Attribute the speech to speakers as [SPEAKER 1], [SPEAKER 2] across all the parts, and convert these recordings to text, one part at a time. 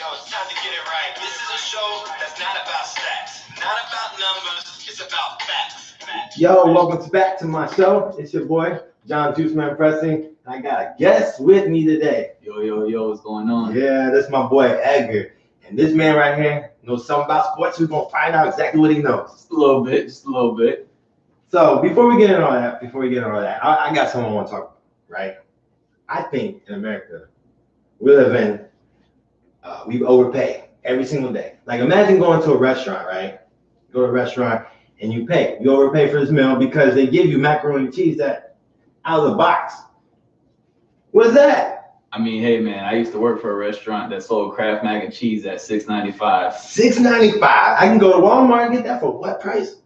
[SPEAKER 1] Yo, it's time to get it right. This is a show that's not about stats, not about numbers. It's about facts.
[SPEAKER 2] Yo, welcome back to my show. It's your boy, John Juiceman Pressing. I got a guest with me today.
[SPEAKER 3] Yo, what's going on?
[SPEAKER 2] Yeah, that's my boy, Edgar. And this man right here knows something about sports. We're going to find out exactly what he knows.
[SPEAKER 3] Just a little bit.
[SPEAKER 2] So before we get into all that, I got something I want to talk about, right? I think in America, we live in, we overpay every single day. Like imagine going to a restaurant, right? You go to a restaurant and you pay. You overpay for this meal because they give you macaroni and cheese that out of the box. What's that?
[SPEAKER 3] I mean, hey man, I used to work for a restaurant that sold Kraft mac and cheese at $6.95.
[SPEAKER 2] $6.95. I can go to Walmart and get that for what price?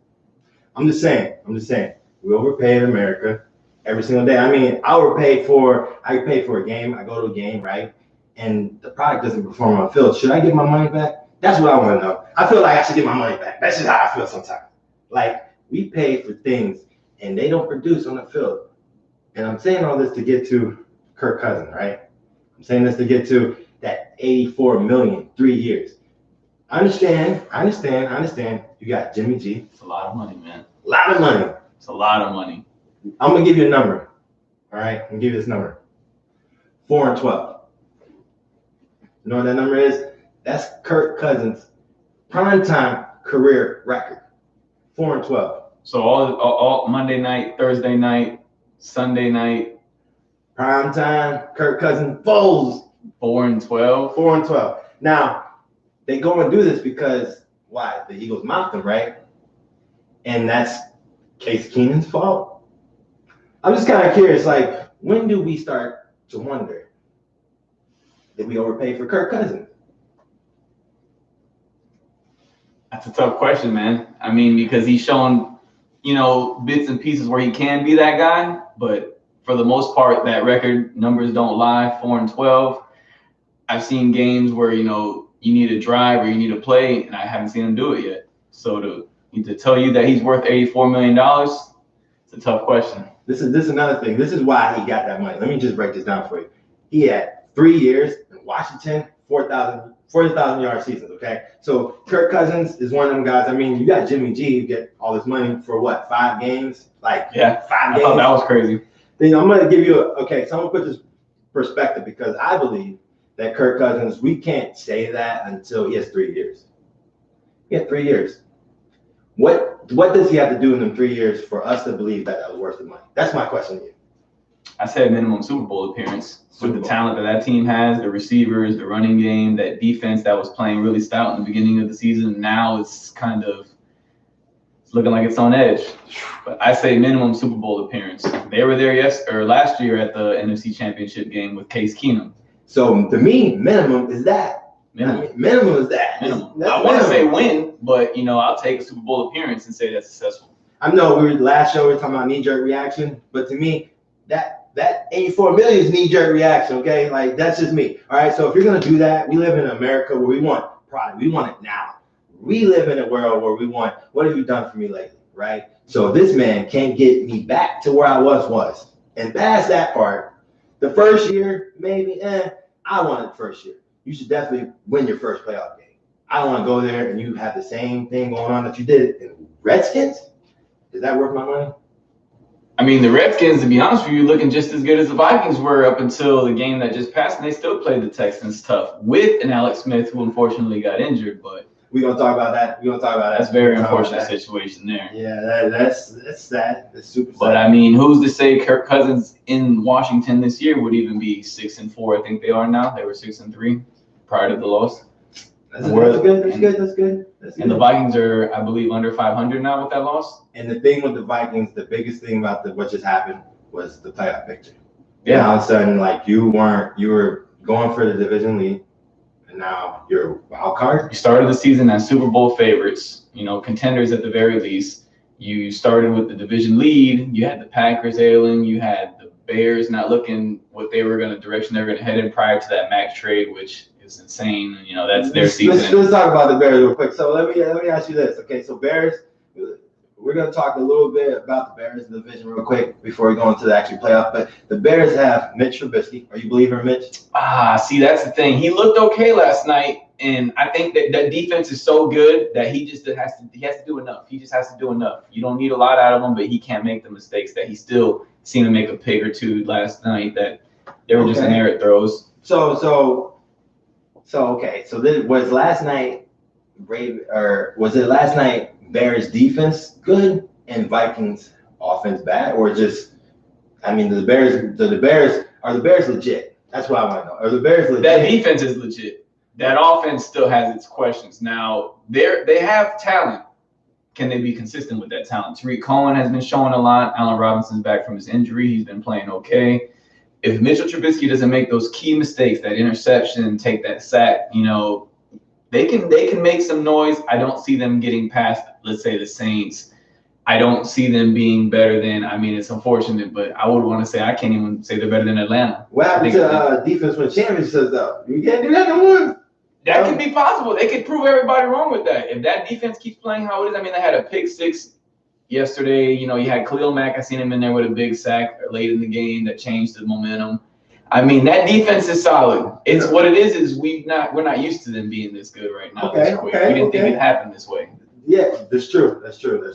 [SPEAKER 2] I'm just saying. We overpay in America every single day. I mean, I pay for a game. I go to a game, right? And the product doesn't perform on the field. Should I get my money back? That's what I want to know. I feel like I should get my money back. That's just how I feel sometimes. Like, we pay for things, and they don't produce on the field. And I'm saying all this to get to Kirk Cousins, right? I'm saying this to get to that $84 million, 3 years. I understand. You got Jimmy G.
[SPEAKER 3] It's a lot of money, man.
[SPEAKER 2] A lot of money.
[SPEAKER 3] It's a lot of money.
[SPEAKER 2] I'm going to give you a number. All right? I'm going to give you this number. 4-12. You know what that number is? That's Kirk Cousins' primetime career record. 4-12.
[SPEAKER 3] So all Monday night, Thursday night, Sunday night.
[SPEAKER 2] Primetime, Kirk Cousins falls.
[SPEAKER 3] 4-12.
[SPEAKER 2] 4-12. Now, they go and do this because, why? The Eagles mocked them, right? And that's Case Keenum's fault. I'm just kind of curious, like, when do we start to wonder, did we overpay for Kirk Cousins?
[SPEAKER 3] That's a tough question, man. I mean, because he's shown, bits and pieces where he can be that guy, but for the most part, that record numbers don't lie. 4-12. I've seen games where you need a drive or you need a play, and I haven't seen him do it yet. So to tell you that he's worth $84 million, it's a tough question.
[SPEAKER 2] This is another thing. This is why he got that money. Let me just break this down for you. He had 3 years in Washington, 40,000 yard seasons, okay? So Kirk Cousins is one of them guys. I mean, you got Jimmy G, you get all this money for what, 5 games? Like,
[SPEAKER 3] yeah,
[SPEAKER 2] 5 games?
[SPEAKER 3] I thought that was crazy.
[SPEAKER 2] Then I'm going to give you so I'm going to put this perspective because I believe that Kirk Cousins, we can't say that until he has 3 years. He had 3 years. What does he have to do in them 3 years for us to believe that was worth the money? That's my question to you.
[SPEAKER 3] I said minimum Super Bowl appearance. With the talent that team has, the receivers, the running game, that defense that was playing really stout in the beginning of the season, now it's looking like it's on edge. But I say minimum Super Bowl appearance. They were there last year at the NFC Championship game with Case Keenum.
[SPEAKER 2] So to me, minimum is that. Minimum is that.
[SPEAKER 3] Minimum. I want to say win, but I'll take a Super Bowl appearance and say that's successful.
[SPEAKER 2] I know last show we were talking about knee-jerk reaction, but to me, that 84 million is knee-jerk reaction, okay? Like, that's just me. All right, so if you're going to do that, we live in America where we want product. We want it now. We live in a world where we want, what have you done for me lately, right? So this man can't get me back to where I was. And past that part, the first year, maybe, I wanted the first year. You should definitely win your first playoff game. I want to go there and you have the same thing going on that you did in Redskins. Is that worth my money?
[SPEAKER 3] I mean, the Redskins, to be honest with you, looking just as good as the Vikings were up until the game that just passed, and they still played the Texans tough with an Alex Smith who unfortunately got injured. But
[SPEAKER 2] we're gonna talk about that.
[SPEAKER 3] That's a very unfortunate situation there.
[SPEAKER 2] Yeah, that's sad. That's super sad.
[SPEAKER 3] But I mean, who's to say Kirk Cousins in Washington this year would even be 6-4? I think they are now. They were 6-3 prior to the loss.
[SPEAKER 2] That's good.
[SPEAKER 3] And the Vikings are, I believe, under 500 now with that loss.
[SPEAKER 2] And the thing with the Vikings, the biggest thing about what just happened was the playoff picture.
[SPEAKER 3] Yeah.
[SPEAKER 2] And all of a sudden, like you were going for the division lead, and now you're a wild card.
[SPEAKER 3] You started the season as Super Bowl favorites, contenders at the very least. You started with the division lead. You had the Packers ailing. You had the Bears not looking what direction they were going to head in prior to that Mac trade, which is insane. That's their season.
[SPEAKER 2] Let's talk about the Bears real quick. So let me ask you this. Okay, so Bears, we're going to talk a little bit about the Bears division real quick before we go into the actual playoff. But the Bears have Mitch Trubisky. Are you a believer in Mitch?
[SPEAKER 3] See, that's the thing. He looked okay last night. And I think that defense is so good that he has to do enough. He just has to do enough. You don't need a lot out of him, but he can't make the mistakes that he still seemed to make a pick or two last night that they were just inerrant throws.
[SPEAKER 2] So this was last night Bears defense good and Vikings offense bad, or just are the Bears legit? That's what I want to know. Are the Bears legit?
[SPEAKER 3] That defense is legit. That offense still has its questions. Now they have talent. Can they be consistent with that talent? Tariq Cohen has been showing a lot. Allen Robinson's back from his injury. He's been playing okay. If Mitchell Trubisky doesn't make those key mistakes, that interception, take that sack, they can make some noise. I don't see them getting past, let's say, the Saints. I don't see them being better than. It's unfortunate, but I would want to say I can't even say they're better than Atlanta.
[SPEAKER 2] What happened to defense win championships though? You can't do that no more.
[SPEAKER 3] That could be possible. They could prove everybody wrong with that. If that defense keeps playing how it is, they had a pick six yesterday. You had Khalil Mack. I seen him in there with a big sack late in the game that changed the momentum. That defense is solid. It's what it is we're not used to them being this good right now. We didn't think it happened this way.
[SPEAKER 2] Yeah, that's true. We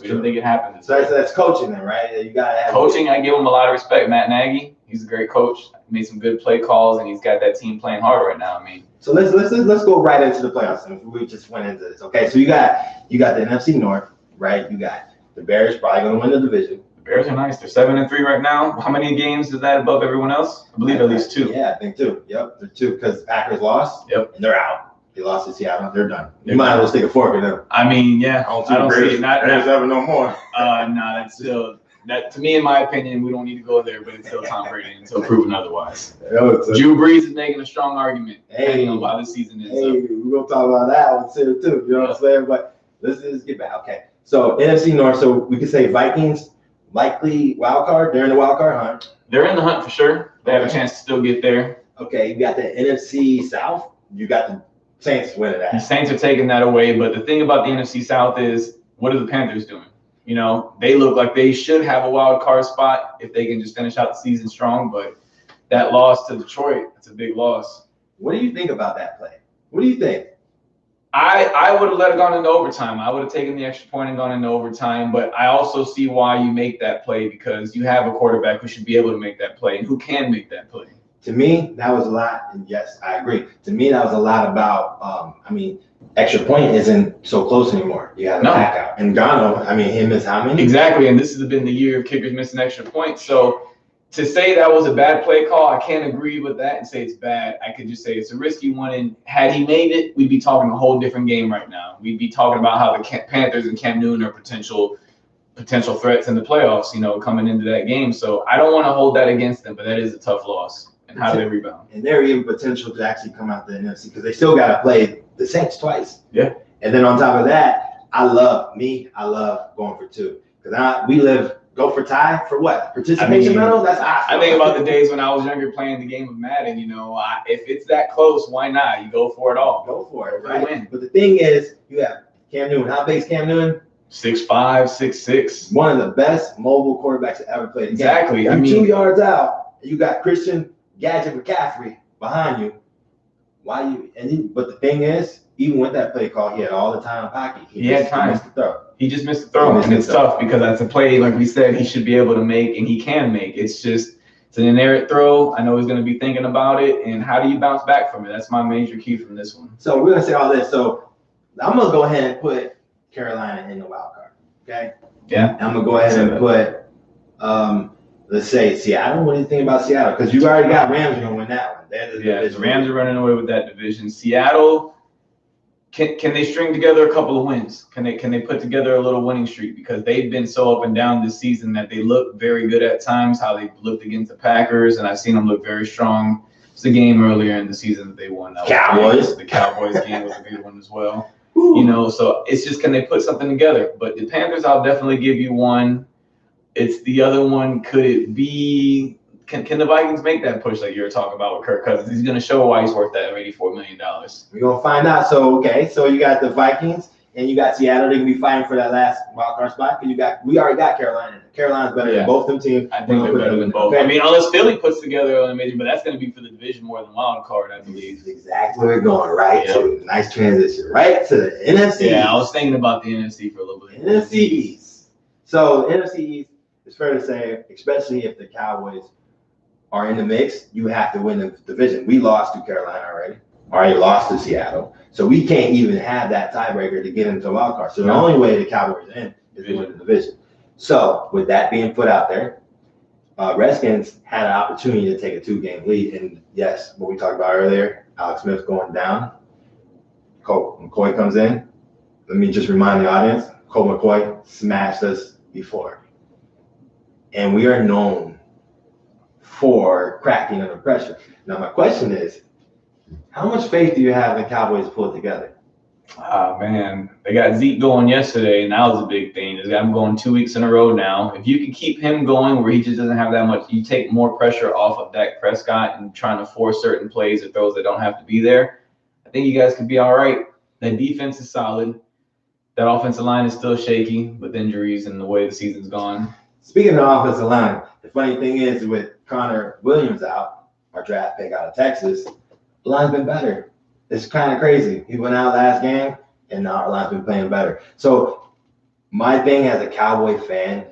[SPEAKER 3] didn't think it happened this way.
[SPEAKER 2] That's coaching then, right? You gotta have
[SPEAKER 3] coaching. I give him a lot of respect. Matt Nagy, he's a great coach. Made some good play calls, and he's got that team playing hard right now.
[SPEAKER 2] So let's go right into the playoffs. And we just went into this. Okay, so you got the NFC North, right? You got the Bears probably going to win the division.
[SPEAKER 3] The Bears are nice. They're 7-3 right now. How many games is that above everyone else? I believe at least 2.
[SPEAKER 2] Yeah, I think 2. Yep, they're 2 because Packers lost.
[SPEAKER 3] Yep,
[SPEAKER 2] and they're out. They lost to Seattle. They're done. You might as well stick a fork in them.
[SPEAKER 3] Yeah. I don't see it.
[SPEAKER 2] Bears ever no more.
[SPEAKER 3] That's still. That, to me, in my opinion, we don't need to go there, but it's still Tom Brady until proven otherwise. Drew Brees is making a strong argument depending on how this season is.
[SPEAKER 2] We're going to talk about that one too. You know what I'm saying? But let's get back. Okay. So NFC North, so we could say Vikings likely wild card. They're in the wild card hunt.
[SPEAKER 3] They're in the hunt for sure. They have a chance to still get there.
[SPEAKER 2] Okay, you got the NFC South. You got the Saints winning that.
[SPEAKER 3] The Saints are taking that away, but the thing about the NFC South is, what are the Panthers doing? They look like they should have a wild card spot if they can just finish out the season strong. But that loss to Detroit, it's a big loss.
[SPEAKER 2] What do you think about that play? What do you think?
[SPEAKER 3] I would have let it gone into overtime. I would have taken the extra point and gone into overtime. But I also see why you make that play, because you have a quarterback who should be able to make that play and who can make that play.
[SPEAKER 2] To me, that was a lot. And yes, I agree. To me, that was a lot about, extra point isn't so close anymore. You have a back out. And Gano, he missed how many?
[SPEAKER 3] Exactly. And this has been the year of kickers missing extra points. So to say that was a bad play call, I can't agree with that and say it's bad. I could just say it's a risky one. And had he made it, we'd be talking a whole different game right now. We'd be talking about how the Panthers and Cam Newton are potential threats in the playoffs, coming into that game. So I don't want to hold that against them, but that is a tough loss. And how do they rebound?
[SPEAKER 2] And they're even potential to actually come out the NFC because they still got to play the Saints twice.
[SPEAKER 3] Yeah.
[SPEAKER 2] And then on top of that, I love going for 2 because go for tie for what? Participation medal? That's awesome.
[SPEAKER 3] I think about the days when I was younger playing the game of Madden. If it's that close, why not? You go for it all.
[SPEAKER 2] Go for it, right? Win. But the thing is, you have Cam Newton. How big is Cam Newton?
[SPEAKER 3] 6'5", 6'6".
[SPEAKER 2] One of the best mobile quarterbacks to ever play the game.
[SPEAKER 3] Exactly.
[SPEAKER 2] You're 2 yards out. You got Christian Gadget McCaffrey behind you. But the thing is, even with that play call, he had all the time in pocket.
[SPEAKER 3] He had time.
[SPEAKER 2] He missed the throw.
[SPEAKER 3] He just missed the throw, and it's tough because that's a play, like we said, he should be able to make, and he can make. It's an inerrant throw. I know he's going to be thinking about it, and how do you bounce back from it? That's my major key from this one.
[SPEAKER 2] So we're going to say all this. So I'm going to go ahead and put Carolina in the wild card, okay?
[SPEAKER 3] Yeah.
[SPEAKER 2] I'm going to go ahead and put let's say Seattle. What do you think about Seattle? Because you already got Rams are going to win that one.
[SPEAKER 3] The Rams are running away with that division. Seattle, can they string together a couple of wins? Can they put together a little winning streak? Because they've been so up and down this season that they look very good at times, how they looked against the Packers, and I've seen them look very strong. It's the game earlier in the season that they won.
[SPEAKER 2] Cowboys.
[SPEAKER 3] The Cowboys game was a good one as well. So it's just, can they put something together? But the Panthers, I'll definitely give you one. It's the other one. Could it be? Can the Vikings make that push like you were talking about with Kirk Cousins? He's going to show why he's worth that $84 million.
[SPEAKER 2] We're going to find out. So you got the Vikings and you got Seattle. They can be fighting for that last wild card spot because we already got Carolina. Carolina's better than both them teams.
[SPEAKER 3] I think they're better than both. Okay. I mean, unless Philly puts together an amazing, but that's going to be for the division more than wild card, I believe.
[SPEAKER 2] Exactly where we're going right to. Nice transition. Right to the NFC.
[SPEAKER 3] Yeah, I was thinking about the NFC for a little bit.
[SPEAKER 2] NFC East. So NFC East, it's fair to say, especially if the Cowboys are in the mix, you have to win the division. We lost to Carolina already lost to Seattle. So we can't even have that tiebreaker to get into the wild card. So the only way the Cowboys are in is to win the division. So with that being put out there, Redskins had an opportunity to take a 2-game lead. And yes, what we talked about earlier, Alex Smith going down. Colt McCoy comes in. Let me just remind the audience, Colt McCoy smashed us before. And we are known for cracking under pressure. Now, my question is, how much faith do you have in the Cowboys to pull it together?
[SPEAKER 3] Oh, man. They got Zeke going yesterday, and that was a big thing. They got him going 2 weeks in a row now. If you can keep him going where he just doesn't have that much, you take more pressure off of Dak Prescott and trying to force certain plays or throws that don't have to be there, I think you guys could be all right. That defense is solid. That offensive line is still shaky with injuries and the way the season's gone.
[SPEAKER 2] Speaking of offensive line, the funny thing is with Connor Williams out, our draft pick out of Texas, the line's been better. It's kind of crazy. He went out last game, and now our line's been playing better. So my thing as a Cowboy fan,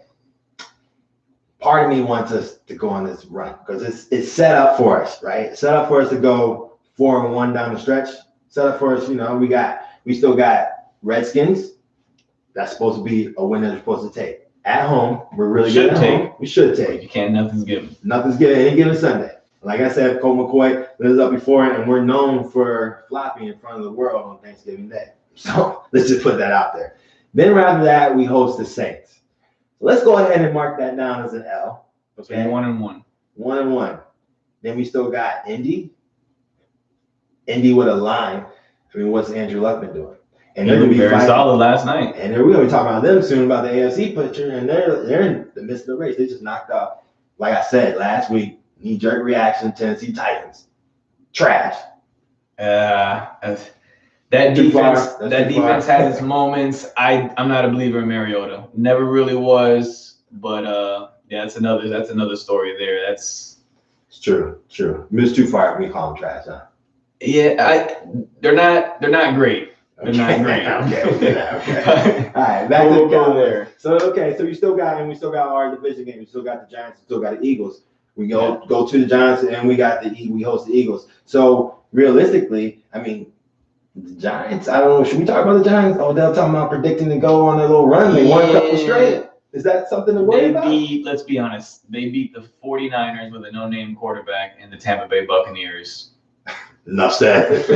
[SPEAKER 2] part of me wants us to go on this run because it's set up for us, right? It's set up for us to go 4-1 down the stretch. Set up for us, we still got Redskins. That's supposed to be a win that we're supposed to take. At home, we're really good at home. We should take.
[SPEAKER 3] You can't, nothing's given.
[SPEAKER 2] Nothing's given any given Sunday. Like I said, Colt McCoy lives up before, and we're known for flopping in front of the world on Thanksgiving Day. So let's just put that out there. Then after that, we host the Saints. So let's go ahead and mark that down as an L.
[SPEAKER 3] Okay, 1-1.
[SPEAKER 2] 1-1. Then we still got Indy. Indy with a line. I mean, what's Andrew Luck been doing?
[SPEAKER 3] And they're going to be very solid last night.
[SPEAKER 2] And we're going to be talking about them soon, about the AFC picture, and they're in the midst of the race. They just knocked out, like I said last week, knee-jerk reaction, Tennessee Titans. Trash.
[SPEAKER 3] That defense has its moments. I'm not a believer in Mariota. Never really was, but that's another story there. It's
[SPEAKER 2] true. It's too far for me to call them trash, huh?
[SPEAKER 3] Yeah, they're not great. They're not great.
[SPEAKER 2] Okay. All right, back to the Cowboys. So we still got our division game. We still got the Giants. We still got the Eagles. We go to the Giants, and we host the Eagles. So realistically, I mean, the Giants. I don't know. Should we talk about the Giants? Oh, they're talking about predicting to go on a little run. They won a couple straight. Is that something to worry about?
[SPEAKER 3] Let's be honest. They beat the 49ers with a no-name quarterback and the Tampa Bay Buccaneers.
[SPEAKER 2] Enough said.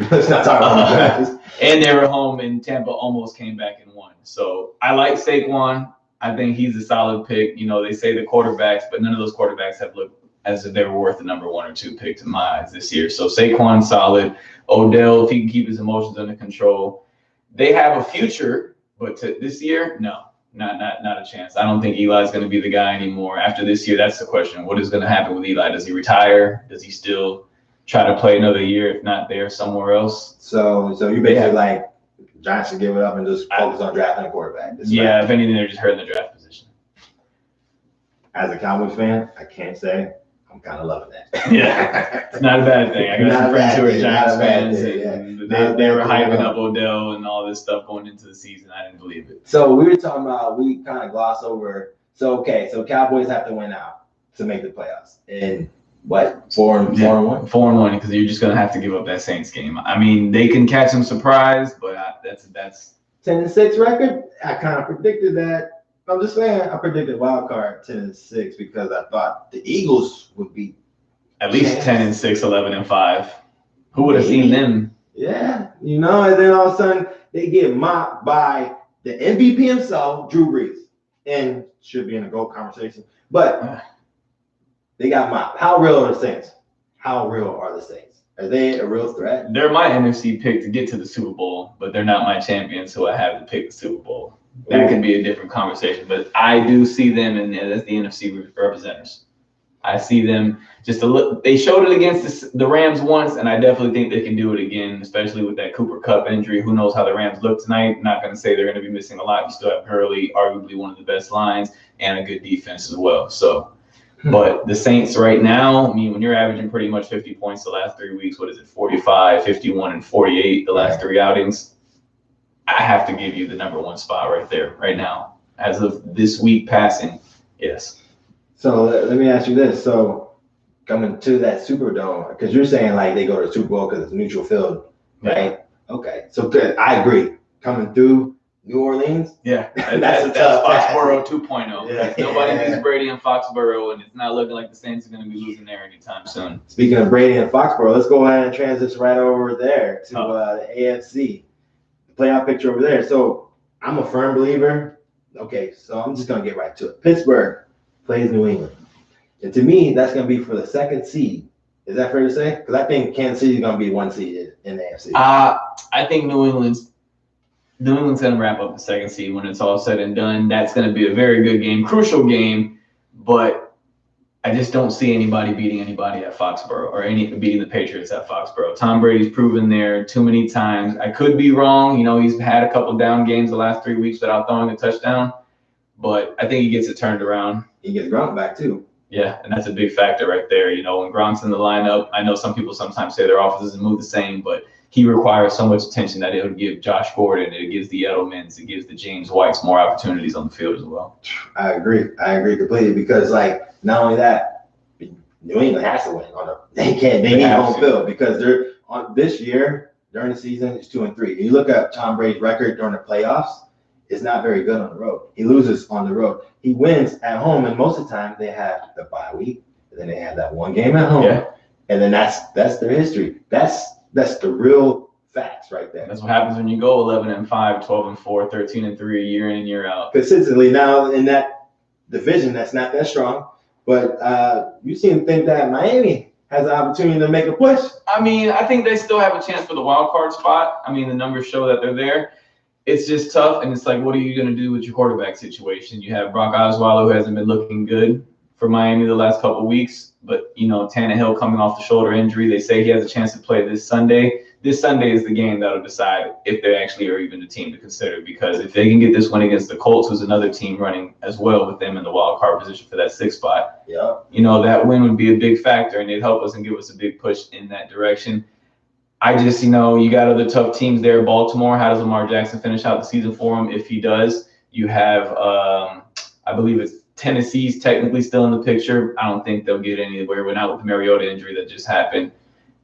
[SPEAKER 2] Let's not talk about that.
[SPEAKER 3] And they were home, and Tampa almost came back and won. So I like Saquon. I think he's a solid pick. They say the quarterbacks, but none of those quarterbacks have looked as if they were worth the number 1 or 2 pick to my eyes this year. So Saquon solid. Odell, if he can keep his emotions under control, they have a future. But this year, no, not a chance. I don't think Eli's going to be the guy anymore. After this year, that's the question. What is going to happen with Eli? Does he retire? Does he still try to play another year, if not there, somewhere else?
[SPEAKER 2] So you basically like Giants should give it up and just focus on drafting a quarterback.
[SPEAKER 3] Yeah, if anything, they're just hurting the draft position.
[SPEAKER 2] As a Cowboys fan, I can't say I'm kind of loving that.
[SPEAKER 3] Yeah, it's not a bad thing. I got some friends who are Giants fans. They were hyping up Odell and all this stuff going into the season. I didn't believe it.
[SPEAKER 2] So we were talking about, we kind of glossed over. So Cowboys have to win out to make the playoffs. And what, 4-1?
[SPEAKER 3] 4-1, because you're just gonna have to give up that Saints game. I mean, they can catch some surprise, but that's
[SPEAKER 2] 10-6 record. I kind of predicted that. I'm just saying, I predicted wild card 10-6 because I thought the Eagles would be
[SPEAKER 3] at least 10-6, 11-5. Who would have seen them?
[SPEAKER 2] Yeah, and then all of a sudden they get mocked by the MVP himself, Drew Brees, and should be in a GOAT conversation, but they got mocked. How real are the Saints? Are they a real threat?
[SPEAKER 3] They're my NFC pick to get to the Super Bowl, but they're not my champions who I have to pick the Super Bowl. That could be a different conversation, but I do see them as the NFC representatives. I see them just a look. They showed it against the Rams once, and I definitely think they can do it again, especially with that Cooper Kupp injury. Who knows how the Rams look tonight? Not going to say they're going to be missing a lot. You still have Gurley, arguably one of the best lines, and a good defense as well. So, but the Saints right now, I mean, when you're averaging pretty much 50 points the last 3 weeks, what is it, 45, 51, and 48 the last 3 outings? I have to give you the number 1 spot right there, right now. As of this week passing, yes.
[SPEAKER 2] So let me ask you this. So coming to that Superdome, because you're saying like they go to the Super Bowl because it's neutral field, right? Yeah. Okay. So I agree. Coming through New Orleans.
[SPEAKER 3] Yeah. that's Foxborough 2.0. Yeah. Nobody beats Brady in Foxborough, and it's not looking like the Saints are going to be losing there anytime soon.
[SPEAKER 2] Speaking of Brady and Foxborough, let's go ahead and transition right over there to the AFC. Playoff picture over there. So I'm a firm believer. Okay, so I'm just going to get right to it. Pittsburgh plays New England. And to me, that's going to be for the 2nd seed. Is that fair to say? Because I think Kansas City is going to be 1 seed in the AFC.
[SPEAKER 3] I think New England's going to wrap up the 2nd seed when it's all said and done. That's going to be a very good game, crucial game, but I just don't see anybody beating anybody at Foxborough or beating the Patriots at Foxborough. Tom Brady's proven there too many times. I could be wrong. You know, he's had a couple down games the last 3 weeks without throwing a touchdown, but I think he gets it turned around.
[SPEAKER 2] He gets Gronk back too.
[SPEAKER 3] Yeah, and that's a big factor right there. You know, when Gronk's in the lineup, I know some people sometimes say their offense doesn't move the same, but he requires so much attention that it would give Josh Gordon, it gives the Edelmans, it gives the James Whites more opportunities on the field as well.
[SPEAKER 2] I agree completely because, like, not only that, New England has to win. They need home field because they're on this year during the season it's 2-3. You look at Tom Brady's record during the playoffs, it's not very good on the road. He loses on the road. He wins at home, and most of the time they have the bye week, and then they have that one game at home, and then that's their history. That's the real facts right there.
[SPEAKER 3] That's what happens when you go 11-5, 12-4, 13-3 year in, year out.
[SPEAKER 2] Consistently now in that division that's not that strong, but you seem to think that Miami has an opportunity to make a push.
[SPEAKER 3] I mean, I think they still have a chance for the wild card spot. I mean, the numbers show that they're there. It's just tough, and it's like, what are you going to do with your quarterback situation? You have Brock Osweiler, who hasn't been looking good for Miami the last couple of weeks, but, you know, Tannehill coming off the shoulder injury. They say he has a chance to play this Sunday. This Sunday is the game that'll decide if they actually are even a team to consider, because if they can get this win against the Colts, who's another team running as well with them in the wild card position for that 6th spot, you know, that win would be a big factor, and it'd help us and give us a big push in that direction. I just, you know, you got other tough teams there. Baltimore, how does Lamar Jackson finish out the season for him? If he does, you have, I believe it's Tennessee's technically still in the picture. I don't think they'll get anywhere. We're not with the Mariota injury that just happened.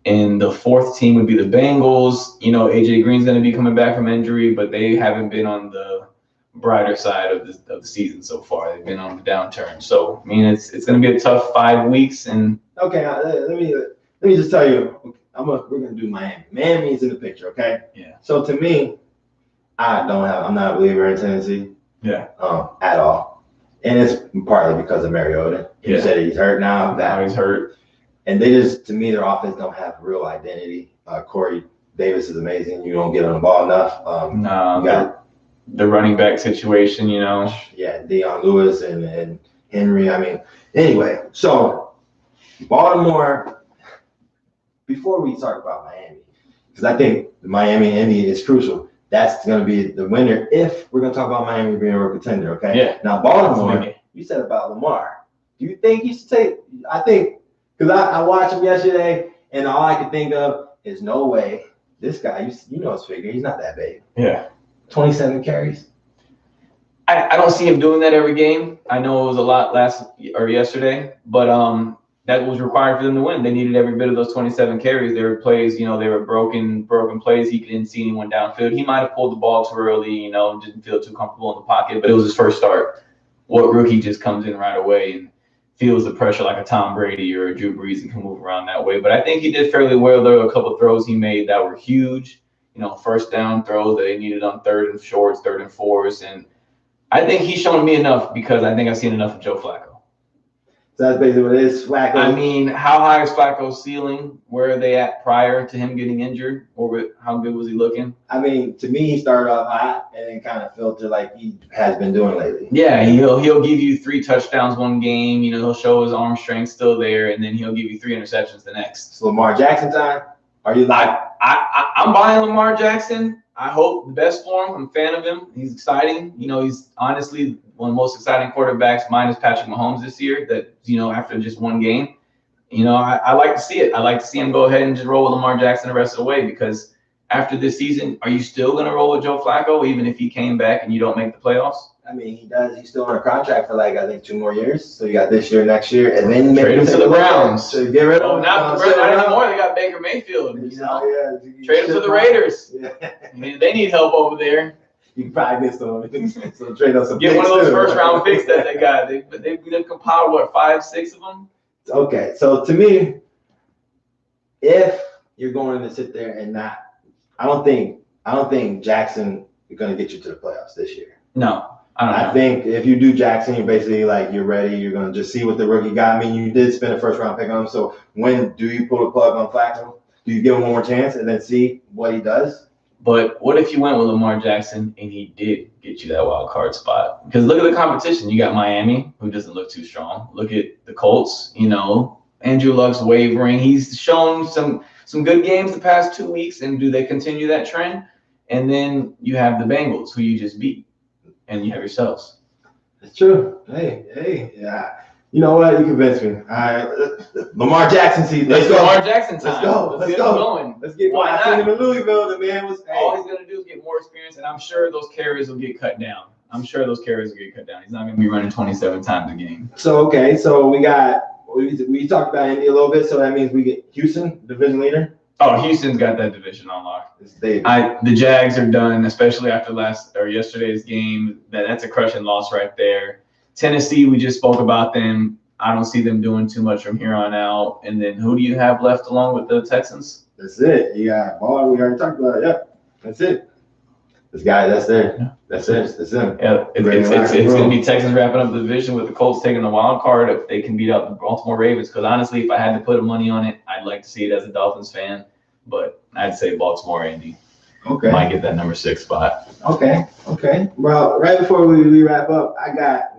[SPEAKER 3] And the 4th team would be the Bengals. You know, A.J. Green's going to be coming back from injury, but they haven't been on the brighter side of the season so far. They've been on the downturn. So, I mean, it's going to be a tough 5 weeks. And
[SPEAKER 2] okay, let me just tell you, we're going to do Miami. Miami's in the picture, okay?
[SPEAKER 3] Yeah.
[SPEAKER 2] So to me, I'm not a believer in Tennessee.
[SPEAKER 3] Yeah.
[SPEAKER 2] At all. And it's partly because of Mariota. You said he's hurt now.
[SPEAKER 3] Now he's hurt.
[SPEAKER 2] And they just, to me, their offense don't have real identity. Corey Davis is amazing. You don't get on the ball enough.
[SPEAKER 3] You got the running back situation, you know.
[SPEAKER 2] Yeah, Deion Lewis and Henry. I mean, anyway, so Baltimore, before we talk about Miami, because I think Miami and Indy is crucial. That's going to be the winner if we're going to talk about Miami being a contender, okay?
[SPEAKER 3] Yeah.
[SPEAKER 2] Now, Baltimore, you said about Lamar. Do you think you should take – I think – because I watched him yesterday, and all I could think of is no way. This guy, you know his figure. He's not that big.
[SPEAKER 3] Yeah.
[SPEAKER 2] 27 carries.
[SPEAKER 3] I don't see him doing that every game. I know it was a lot yesterday, but that was required for them to win. They needed every bit of those 27 carries. There were plays, you know, they were broken plays. He didn't see anyone downfield. He might have pulled the ball too early, you know, didn't feel too comfortable in the pocket, but it was his first start. What rookie just comes in right away and feels the pressure like a Tom Brady or a Drew Brees and can move around that way? But I think he did fairly well. There were a couple of throws he made that were huge, you know, 1st down throws that they needed on 3rd and shorts, 3rd and 4s. And I think he's shown me enough because I think I've seen enough of Joe Flacco.
[SPEAKER 2] So that's basically what it is. Flacco.
[SPEAKER 3] I mean, how high is Flacco's ceiling? Where are they at prior to him getting injured? Or how good was he looking?
[SPEAKER 2] I mean, to me, he started off hot and then kind of filtered like he has been doing lately.
[SPEAKER 3] Yeah, he'll give you 3 touchdowns one game. You know, he'll show his arm strength still there, and then he'll give you 3 interceptions the next.
[SPEAKER 2] It's Lamar Jackson time. Are you like?
[SPEAKER 3] I'm buying Lamar Jackson. I hope the best for him. I'm a fan of him. He's exciting. You know, he's honestly one of the most exciting quarterbacks, minus Patrick Mahomes this year. That, you know, after just one game, you know, I like to see it. I like to see him go ahead and just roll with Lamar Jackson the rest of the way, because after this season, are you still going to roll with Joe Flacco even if he came back and you don't make the playoffs?
[SPEAKER 2] I mean, he does. He's still on a contract for like, I think, 2 more years. So you got this year, next year, and then
[SPEAKER 3] trade him to the Browns.
[SPEAKER 2] To get rid of him.
[SPEAKER 3] Not anymore. They got Baker Mayfield. You know? Trade him to the Raiders. Yeah. I mean, they need help over there.
[SPEAKER 2] You probably missed them. So trade us some.
[SPEAKER 3] Get one of those first-round picks that they got. They've compiled what, 5, 6 of them.
[SPEAKER 2] Okay, so to me, if you're going to sit there and not, I don't think Jackson is going to get you to the playoffs this year.
[SPEAKER 3] No. I
[SPEAKER 2] think if you do Jackson, you're basically like, you're ready. You're going to just see what the rookie got. I mean, you did spend a first-round pick on him. So when do you pull the plug on Flacco? Do you give him one more chance and then see what he does?
[SPEAKER 3] But what if you went with Lamar Jackson and he did get you that wild card spot? Because look at the competition. You got Miami, who doesn't look too strong. Look at the Colts. You know, Andrew Luck's wavering. He's shown some good games the past 2 weeks, and do they continue that trend? And then you have the Bengals, who you just beat. And you have yourselves.
[SPEAKER 2] It's true. Hey, yeah. You know what? You convinced me. All right, Lamar Jackson season.
[SPEAKER 3] Let's go. Lamar Jackson time.
[SPEAKER 2] Let's go.
[SPEAKER 3] Going.
[SPEAKER 2] Let's get going. I seen him in Louisville. The man was.
[SPEAKER 3] All he's gonna do is get more experience, and I'm sure those carries will get cut down. He's not gonna be running 27 times a game.
[SPEAKER 2] So we talked about Indy a little bit. So that means we get Houston, division leader.
[SPEAKER 3] Oh, Houston's got that division on lock. The Jags are done, especially after yesterday's game. That's a crushing loss right there. Tennessee, we just spoke about them. I don't see them doing too much from here on out. And then who do you have left along with the Texans?
[SPEAKER 2] That's it. You got Ball. We already talked about it. Yep. That's it. This guy, that's there. Yeah. That's it. That's him.
[SPEAKER 3] Yeah, it's going to be Texans wrapping up the division with the Colts taking the wild card if they can beat out the Baltimore Ravens. Because honestly, if I had to put money on it, I'd like to see it as a Dolphins fan. But I'd say Baltimore, Indy.
[SPEAKER 2] Okay.
[SPEAKER 3] Might get that number 6 spot.
[SPEAKER 2] Okay. Well, right before we wrap up,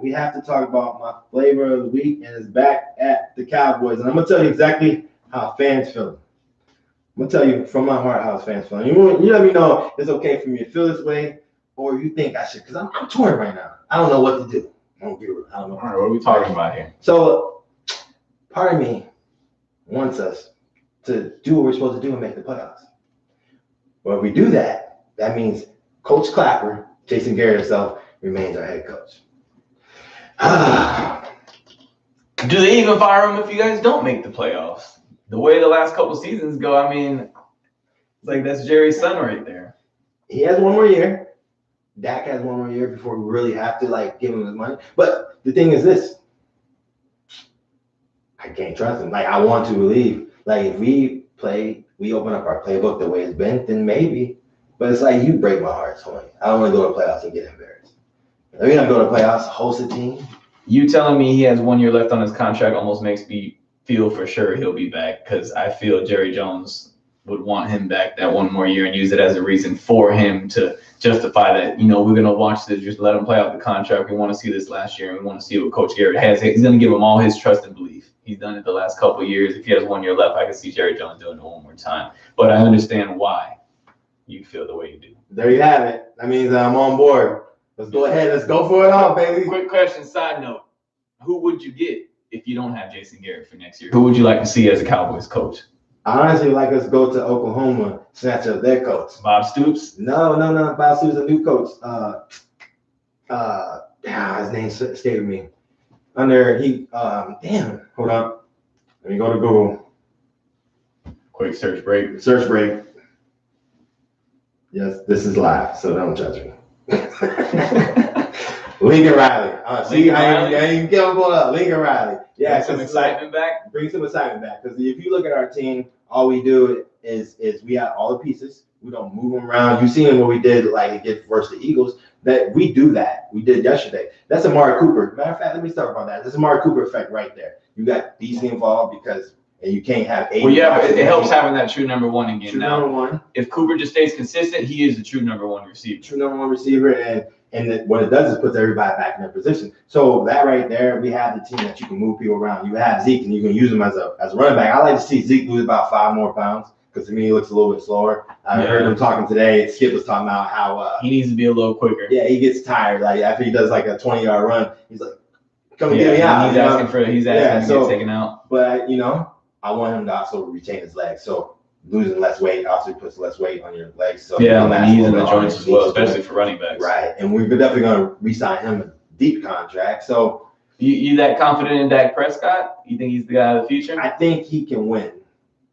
[SPEAKER 2] we have to talk about my flavor of the week, and it's back at the Cowboys. And I'm going to tell you exactly how fans feel. I'm going to tell you from my heart how fans feel. You let me know if it's okay for me to feel this way, or you think I should, because I'm torn right now. I don't know what to do. I don't know.
[SPEAKER 3] All right, what are we talking about here?
[SPEAKER 2] So part of me wants us to do what we're supposed to do and make the playoffs. Well, if we do that, that means Coach Clapper, Jason Garrett himself, remains our head coach.
[SPEAKER 3] Do they even fire him if you guys don't make the playoffs? The way the last couple seasons go, I mean, it's like that's Jerry's son right there.
[SPEAKER 2] He has 1 more year. Dak has 1 more year before we really have to give him his money. But the thing is this. I can't trust him. I want to believe. If we open up our playbook the way it's been, then maybe. But it's you break my heart, Tony. I don't want to go to playoffs and get embarrassed. Let me not go to playoffs, host a team.
[SPEAKER 3] You telling me he has 1 year left on his contract almost makes me feel for sure he'll be back, because I feel Jerry Jones would want him back that 1 more year and use it as a reason for him to justify that, we're going to watch this, just let him play out the contract. We want to see this last year, and we want to see what Coach Garrett has. He's going to give him all his trust and belief. He's done it the last couple of years. If he has 1 year left, I can see Jerry Jones doing it 1 more time. But I understand why you feel the way you do.
[SPEAKER 2] There you have it. That means I'm on board. Let's go ahead. Let's go for it all, baby.
[SPEAKER 3] Quick question, side note. Who would you get if you don't have Jason Garrett for next year? Who would you like to see as a Cowboys coach?
[SPEAKER 2] I honestly like us go to Oklahoma, snatch up their coach.
[SPEAKER 3] Bob Stoops?
[SPEAKER 2] No. Bob Stoops is a new coach. His name escaped me. Hold on. Let me go to Google.
[SPEAKER 3] Quick search break.
[SPEAKER 2] Yes, this is live, so don't judge me. Lincoln Riley. I ain't get him up. Lincoln Riley. Yeah,
[SPEAKER 3] Bring some excitement back.
[SPEAKER 2] Bring some excitement back. Because if you look at our team, all we do is we have all the pieces. We don't move them around. You seen what we did versus the Eagles. That we do that. We did yesterday. That's Amari Cooper. Matter of fact, let me talk about that. That's Amari Cooper effect right there. you got DC involved and you can't have 80.
[SPEAKER 3] Well, yeah, but it helps having that true number one again.
[SPEAKER 2] True
[SPEAKER 3] now,
[SPEAKER 2] number one.
[SPEAKER 3] If Cooper just stays consistent, he is the true number one receiver.
[SPEAKER 2] True number one receiver, and what it does is puts everybody back in their position. So that right there, we have the team that you can move people around. You have Zeke, and you can use him as a running back. I like to see Zeke lose about 5 more pounds because to me he looks a little bit slower. I heard him talking today. Skip was talking about how
[SPEAKER 3] he needs to be a little quicker.
[SPEAKER 2] Yeah, he gets tired. Like after he does like a 20-yard run, he's like, "Come and get me out."
[SPEAKER 3] He's asking to get taken out.
[SPEAKER 2] But I want him to also retain his legs. So losing less weight also puts less weight on your legs. So
[SPEAKER 3] knees and the joints as well, especially for running backs.
[SPEAKER 2] Right, and we're definitely going to re-sign him a deep contract. So
[SPEAKER 3] you that confident in Dak Prescott? You think he's the guy of the future?
[SPEAKER 2] I think he can win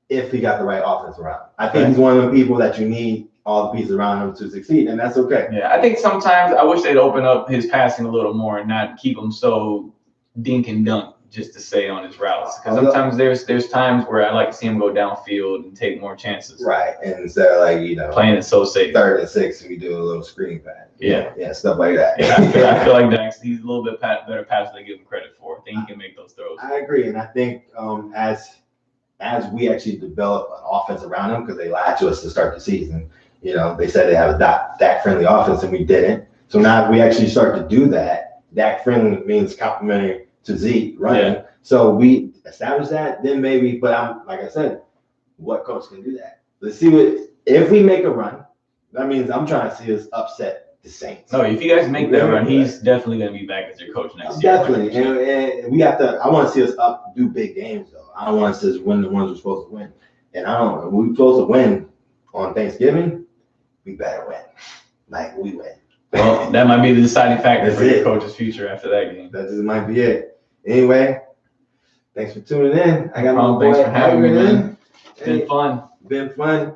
[SPEAKER 2] if he got the right offense around. I think he's one of the people that you need all the pieces around him to succeed, and that's okay.
[SPEAKER 3] Yeah, I think sometimes I wish they'd open up his passing a little more and not keep him so dink and dunk just to say on his routes. Because sometimes there's times where I like to see him go downfield and take more chances.
[SPEAKER 2] Right, and instead of like
[SPEAKER 3] playing it so safe.
[SPEAKER 2] 3rd and 6, we do a little screen pass. Yeah, stuff like that.
[SPEAKER 3] Yeah, I feel like Dax, he's a little bit better passer than I give him credit for. I think he can make those throws.
[SPEAKER 2] I agree, and I think as we actually develop an offense around him, because they lied to us to start the season. They said they have a Dak-friendly offense, and we didn't. So now if we actually start to do that, Dak-friendly means complimentary to Zeke running. Yeah. So we establish that, then maybe, but like I said, what coach can do that? Let's see if we make a run, that means I'm trying to see us upset the Saints.
[SPEAKER 3] No, if you guys make that run, he's definitely going to be back as your coach next year.
[SPEAKER 2] Definitely. And we have to, I want to see us do big games, though. I don't want us to win the ones we're supposed to win. And we're supposed to win on Thanksgiving, we better win. Like, we win.
[SPEAKER 3] Well, that might be the deciding factor for your coach's future after that game.
[SPEAKER 2] That just might be it. Anyway, thanks for tuning in. I got my boy.
[SPEAKER 3] Thanks for having me, man. It's been fun.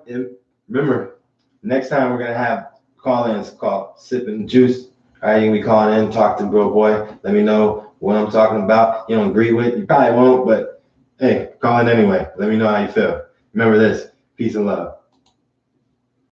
[SPEAKER 2] And remember, next time we're going to have call-ins called Sipping Juice. All right, you can be calling in, talk to Bro Boy. Let me know what I'm talking about. You don't agree with, you probably won't, but hey, call in anyway. Let me know how you feel. Remember this. Peace and love.